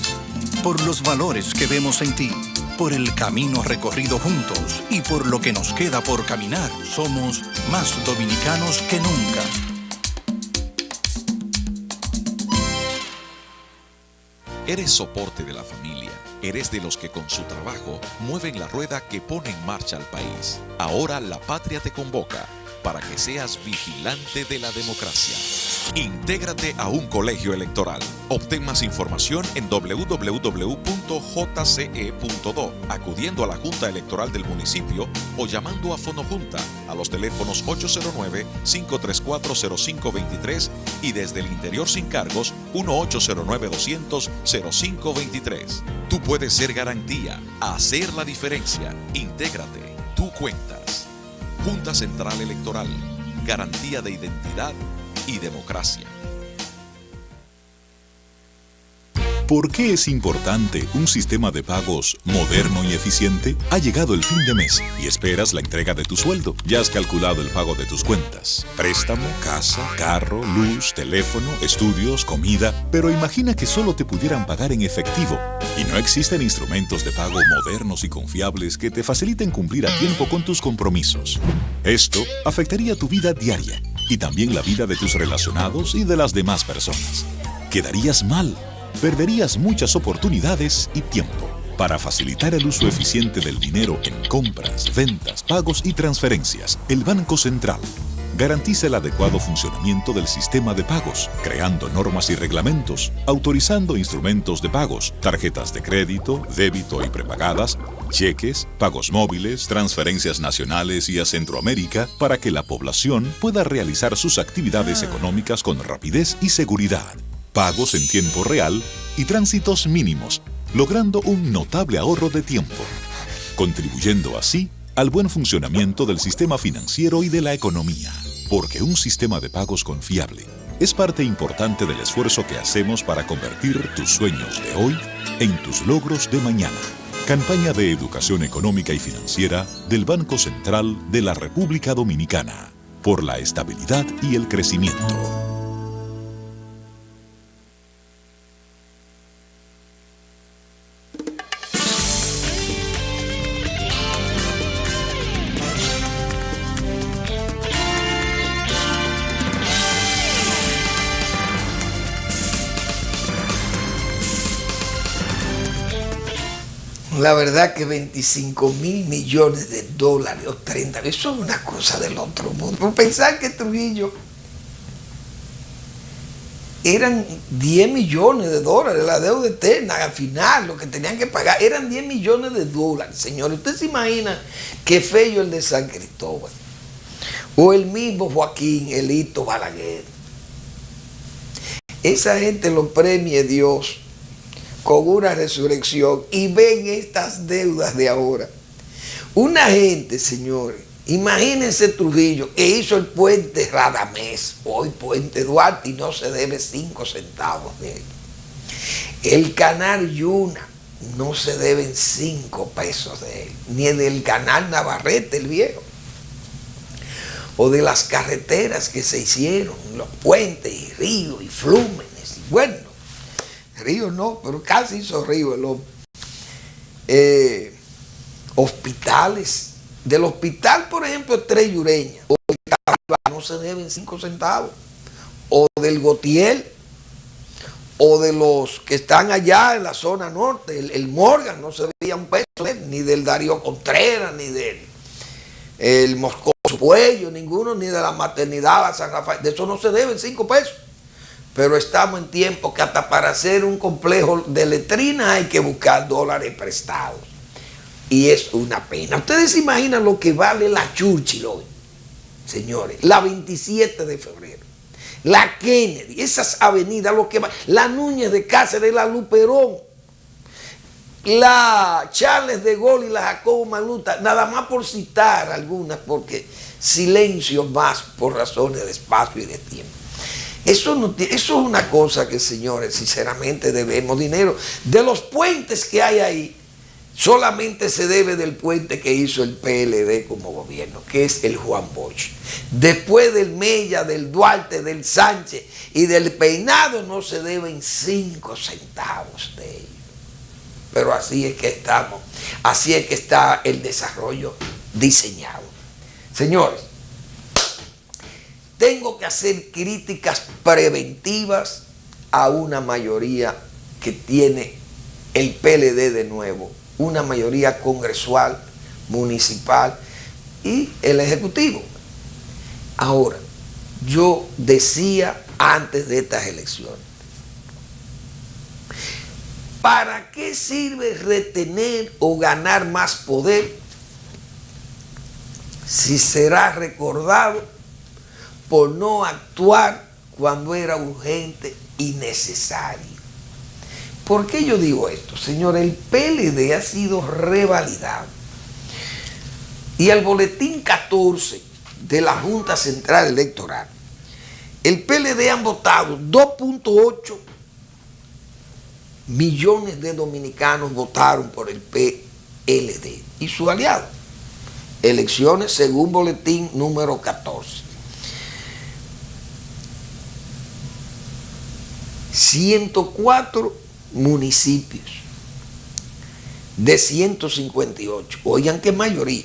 C: por los valores que vemos en ti, por el camino recorrido juntos y por lo que nos queda por caminar. Somos más dominicanos que nunca.
D: Eres soporte de la familia. Eres de los que con su trabajo mueven la rueda que pone en marcha al país. Ahora la patria te convoca para que seas vigilante de la democracia. Intégrate a un colegio electoral. Obtén más información en www.jce.do, acudiendo a la Junta Electoral del municipio o llamando a Fonojunta a los teléfonos 809-534-0523 y desde el interior sin cargos 1-809-200-0523. Tú puedes ser garantía, hacer la diferencia. Intégrate, tú cuentas. Junta Central Electoral, garantía de identidad y democracia.
E: ¿Por qué es importante un sistema de pagos moderno y eficiente? Ha llegado el fin de mes y esperas la entrega de tu sueldo. Ya has calculado el pago de tus cuentas: préstamo, casa, carro, luz, teléfono, estudios, comida. Pero imagina que solo te pudieran pagar en efectivo y no existen instrumentos de pago modernos y confiables que te faciliten cumplir a tiempo con tus compromisos. Esto afectaría tu vida diaria y también la vida de tus relacionados y de las demás personas. Quedarías mal. Perderías muchas oportunidades y tiempo. Para facilitar el uso eficiente del dinero en compras, ventas, pagos y transferencias, el Banco Central garantiza el adecuado funcionamiento del sistema de pagos, creando normas y reglamentos, autorizando instrumentos de pagos, tarjetas de crédito, débito y prepagadas, cheques, pagos móviles, transferencias nacionales y a Centroamérica, para que la población pueda realizar sus actividades económicas con rapidez y seguridad. Pagos en tiempo real y tránsitos mínimos, logrando un notable ahorro de tiempo, contribuyendo así al buen funcionamiento del sistema financiero y de la economía. Porque un sistema de pagos confiable es parte importante del esfuerzo que hacemos para convertir tus sueños de hoy en tus logros de mañana. Campaña de Educación Económica y Financiera del Banco Central de la República Dominicana, por la estabilidad y el crecimiento.
B: La verdad que 25,000 millones de dólares o 30, eso es una cosa del otro mundo. Por pensar que Trujillo eran 10 millones de dólares, la deuda eterna, al final lo que tenían que pagar eran 10 millones de dólares, señores. ¿Usted se imagina qué feo el de San Cristóbal? O el mismo Joaquín Elito Balaguer. Esa gente lo premie Dios con una resurrección y ven estas deudas de ahora. Una gente, señores, imagínense Trujillo, que hizo el puente Radamés, hoy puente Duarte, y no se debe 5 centavos de él. El canal Yuna, no se deben 5 pesos de él, ni del canal Navarrete el viejo, o de las carreteras que se hicieron, los puentes y ríos y flúmenes, y bueno, ríos no, pero casi hizo ríos, los hospitales, del hospital por ejemplo Estrella Ureña, no se deben 5 centavos, o del Gotiel, o de los que están allá en la zona norte, el Morgan, no se veía 1 peso de él, ni del Darío Contreras, ni del el Moscoso Puello, ninguno, ni de la maternidad a San Rafael, de eso no se deben 5 pesos. Pero estamos en tiempo que hasta para hacer un complejo de letrina hay que buscar dólares prestados. Y es una pena. Ustedes se imaginan lo que vale la Churchill hoy, señores, la 27 de febrero. La Kennedy, esas avenidas, lo que va, la Núñez de Cáceres, la Luperón, la Charles de Gaulle y la Jacobo Magluta, nada más por citar algunas, porque silencio más por razones de espacio y de tiempo. Eso es una cosa que, señores, sinceramente debemos dinero. De los puentes que hay ahí, solamente se debe del puente que hizo el PLD como gobierno, que es el Juan Bosch. Después del Mella, del Duarte, del Sánchez y del Peinado no se deben 5 centavos de ellos. Pero así es que estamos, así es que está el desarrollo diseñado. Señores, tengo que hacer críticas preventivas a una mayoría que tiene el PLD de nuevo, una mayoría congresual, municipal y el Ejecutivo. Ahora, yo decía antes de estas elecciones, ¿para qué sirve retener o ganar más poder si será recordado por no actuar cuando era urgente y necesario? ¿Por qué yo digo esto? Señor, el PLD ha sido revalidado. Y el boletín 14 de la Junta Central Electoral, el PLD han votado 2.8 millones de dominicanos votaron por el PLD y su aliado. Elecciones según boletín número 14. 104 municipios de 158, oigan qué mayoría,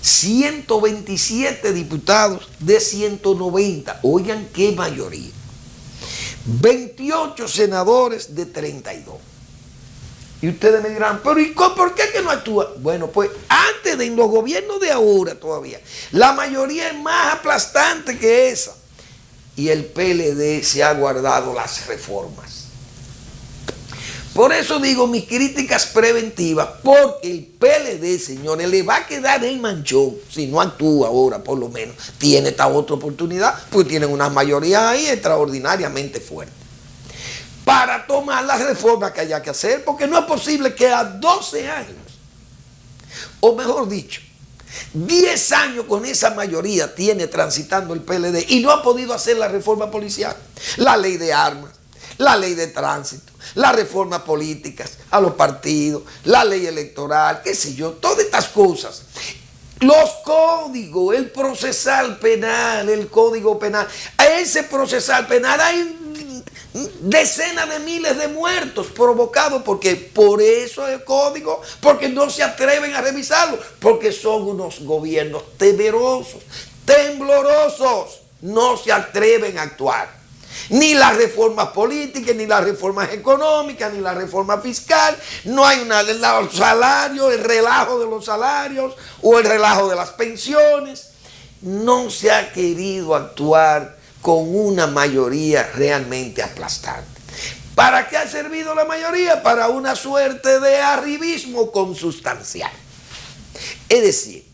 B: 127 diputados de 190, oigan qué mayoría, 28 senadores de 32. Y ustedes me dirán, pero ¿y por qué que no actúa? Bueno, pues antes de los gobiernos de ahora todavía, la mayoría es más aplastante que esa. Y el PLD se ha guardado las reformas. Por eso digo mis críticas preventivas, porque el PLD, señores, le va a quedar el manchón, si no actúa ahora por lo menos, tiene esta otra oportunidad, pues tienen una mayoría ahí extraordinariamente fuerte, para tomar las reformas que haya que hacer, porque no es posible que a 12 años, o mejor dicho, 10 años con esa mayoría tiene transitando el PLD y no ha podido hacer la reforma policial, la ley de armas, la ley de tránsito, las reformas políticas a los partidos, la ley electoral, qué sé yo, todas estas cosas. Los códigos, el procesal penal, el código penal, a ese procesal penal hay decenas de miles de muertos provocados porque por eso el código, porque no se atreven a revisarlo, porque son unos gobiernos temerosos, temblorosos, no se atreven a actuar. Ni las reformas políticas, ni las reformas económicas, ni la reforma fiscal. No hay los salarios, el relajo de los salarios o el relajo de las pensiones. No se ha querido actuar con una mayoría realmente aplastante. ¿Para qué ha servido la mayoría? Para una suerte de arribismo consustancial. Es decir,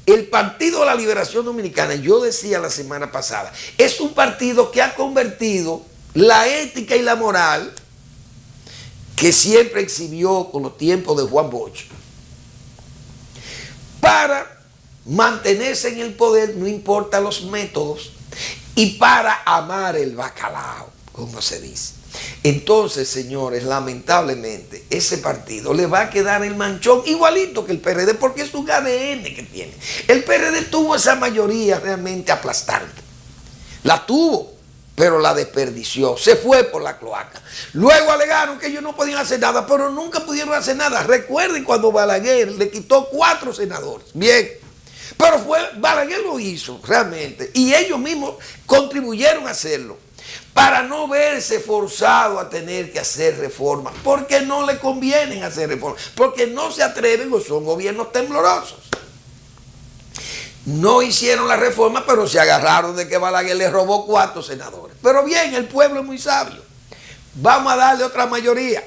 B: el Partido de la Liberación Dominicana, yo decía la semana pasada, es un partido que ha convertido la ética y la moral que siempre exhibió con los tiempos de Juan Bosch, para mantenerse en el poder, no importa los métodos, y para amar el bacalao, como se dice. Entonces, señores, lamentablemente, ese partido le va a quedar el manchón igualito que el PRD, porque es un ADN que tiene. El PRD tuvo esa mayoría realmente aplastante. La tuvo, pero la desperdició, se fue por la cloaca. Luego alegaron que ellos no podían hacer nada, pero nunca pudieron hacer nada. Recuerden cuando Balaguer le quitó 4 senadores. Bien, pero Balaguer lo hizo realmente, y ellos mismos contribuyeron a hacerlo, para no verse forzado a tener que hacer reformas, porque no le convienen hacer reformas, porque no se atreven o son gobiernos temblorosos. No hicieron la reforma, pero se agarraron de que Balaguer le robó 4 senadores. Pero bien, el pueblo es muy sabio. Vamos a darle otra mayoría.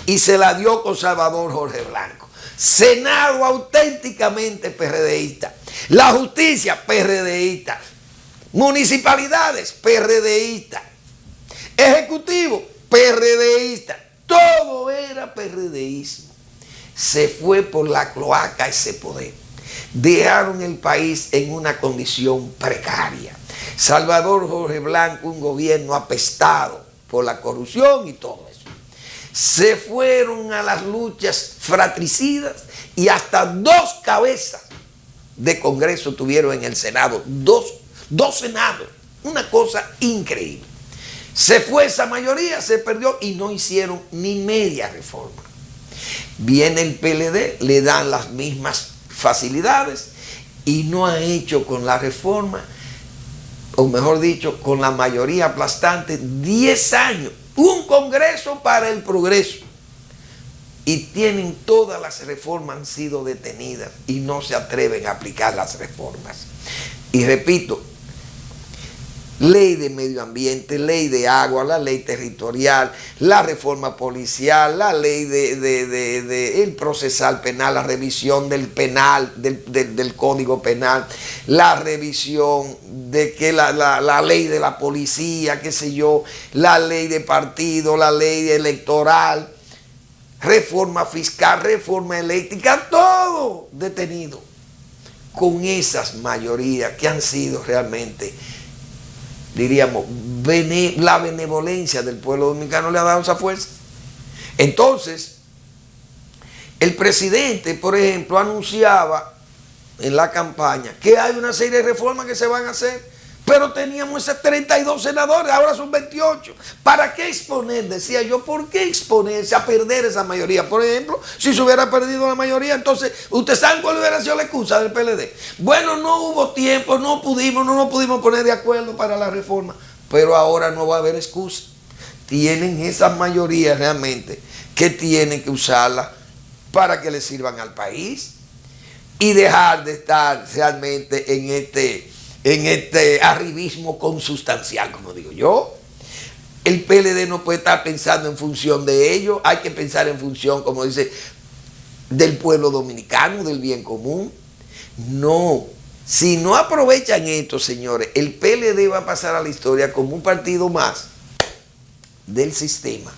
B: Y se la dio con Salvador Jorge Blanco. Senado auténticamente PRDista. La justicia PRDista. Municipalidades PRDista. Ejecutivo PRDista. Todo era PRDismo. Se fue por la cloaca ese poder. Dejaron el país en una condición precaria. Salvador Jorge Blanco, un gobierno apestado por la corrupción y todo eso. Se fueron a las luchas fratricidas y hasta 2 cabezas de Congreso tuvieron en el Senado. Dos senados. Una cosa increíble. Se fue esa mayoría, se perdió y no hicieron ni media reforma. Viene el PLD, le dan las mismas facilidades y no ha hecho con la reforma, o mejor dicho, con la mayoría aplastante, 10 años, un Congreso para el progreso. Y tienen todas las reformas, han sido detenidas y no se atreven a aplicar las reformas. Y repito, ley de medio ambiente, ley de agua, la ley territorial, la reforma policial, la ley el procesal penal, la revisión del penal, del código penal, la revisión de que la ley de la policía, qué sé yo, la ley de partido, la ley electoral, reforma fiscal, reforma eléctrica, todo detenido con esas mayorías que han sido realmente, diríamos, la benevolencia del pueblo dominicano le ha dado esa fuerza. Entonces, el presidente, por ejemplo, anunciaba en la campaña que hay una serie de reformas que se van a hacer, pero teníamos esos 32 senadores, ahora son 28. ¿Para qué exponer? Decía yo, ¿por qué exponerse a perder esa mayoría? Por ejemplo, si se hubiera perdido la mayoría, entonces, ¿usted sabe cuál hubiera sido la excusa del PLD? Bueno, no hubo tiempo, no nos pudimos poner de acuerdo para la reforma, pero ahora no va a haber excusa. Tienen esas mayorías realmente que tienen que usarlas para que le sirvan al país y dejar de estar realmente en este arribismo consustancial, como digo yo. El PLD no puede estar pensando en función de ello, hay que pensar en función, como dice, del pueblo dominicano, del bien común. No, si no aprovechan esto, señores, el PLD va a pasar a la historia como un partido más del sistema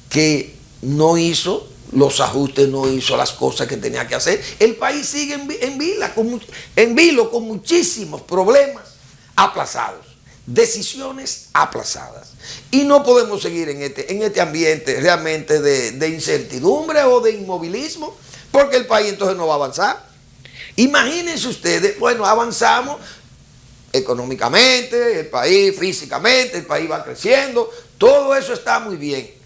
B: que no hizo los ajustes, no hizo las cosas que tenía que hacer. El país sigue en vilo con muchísimos problemas aplazados, decisiones aplazadas. Y no podemos seguir en este ambiente realmente de incertidumbre o de inmovilismo, porque el país entonces no va a avanzar. Imagínense ustedes, bueno, avanzamos económicamente, el país físicamente, el país va creciendo, todo eso está muy bien.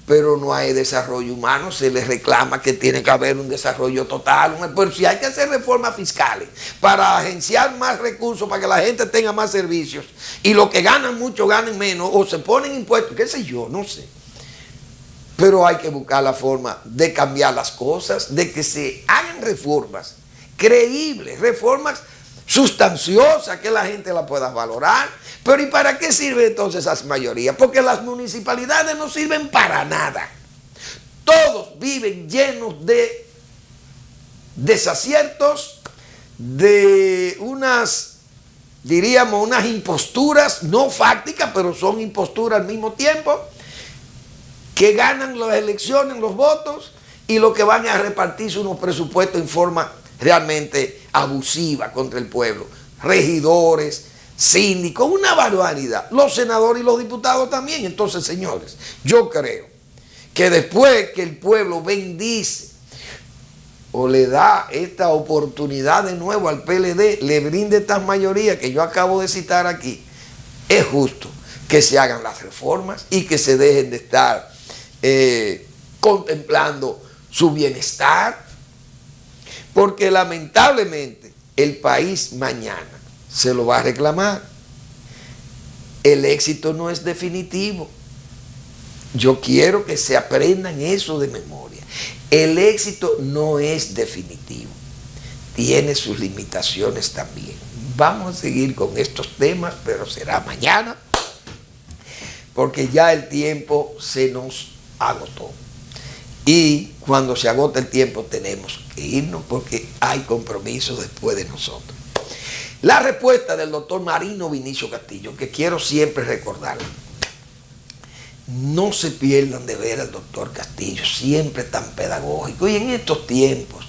B: Pero no hay desarrollo humano, se les reclama que tiene que haber un desarrollo total. Pero si hay que hacer reformas fiscales para agenciar más recursos, para que la gente tenga más servicios, y los que ganan mucho ganen menos, o se ponen impuestos, qué sé yo, no sé. Pero hay que buscar la forma de cambiar las cosas, de que se hagan reformas creíbles, reformas sustanciosas, que la gente la pueda valorar. Pero ¿y para qué sirven entonces esas mayorías? Porque las municipalidades no sirven para nada. Todos viven llenos de desaciertos, de unas, diríamos, unas imposturas no fácticas, pero son imposturas al mismo tiempo, que ganan las elecciones, los votos, y lo que van a repartirse unos presupuestos en forma realmente abusiva contra el pueblo. Regidores, síndicos, una barbaridad. Los senadores y los diputados también. Entonces, señores, yo creo que después que el pueblo bendice o le da esta oportunidad de nuevo al PLD, le brinde estas mayorías que yo acabo de citar aquí, es justo que se hagan las reformas y que se dejen de estar contemplando su bienestar, porque lamentablemente el país mañana se lo va a reclamar. El éxito no es definitivo. Yo quiero que se aprendan eso de memoria. El éxito no es definitivo. Tiene sus limitaciones también. Vamos a seguir con estos temas, pero será mañana, porque ya el tiempo se nos agotó. Y cuando se agota el tiempo tenemos que irnos porque hay compromisos después de nosotros. La respuesta del doctor Marino Vinicio Castillo, que quiero siempre recordarla. No se pierdan de ver al doctor Castillo, siempre tan pedagógico. Y en estos tiempos,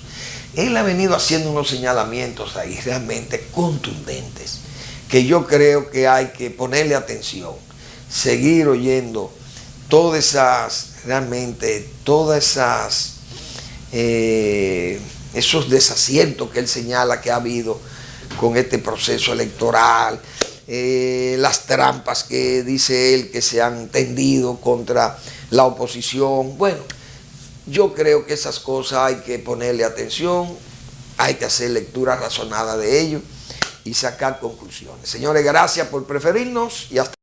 B: él ha venido haciendo unos señalamientos ahí realmente contundentes, que yo creo que hay que ponerle atención, seguir oyendo todas esas, realmente, esos desaciertos que él señala que ha habido con este proceso electoral, las trampas que dice él que se han tendido contra la oposición. Bueno, yo creo que esas cosas hay que ponerle atención, hay que hacer lectura razonada de ello y sacar conclusiones. Señores, gracias por preferirnos y hasta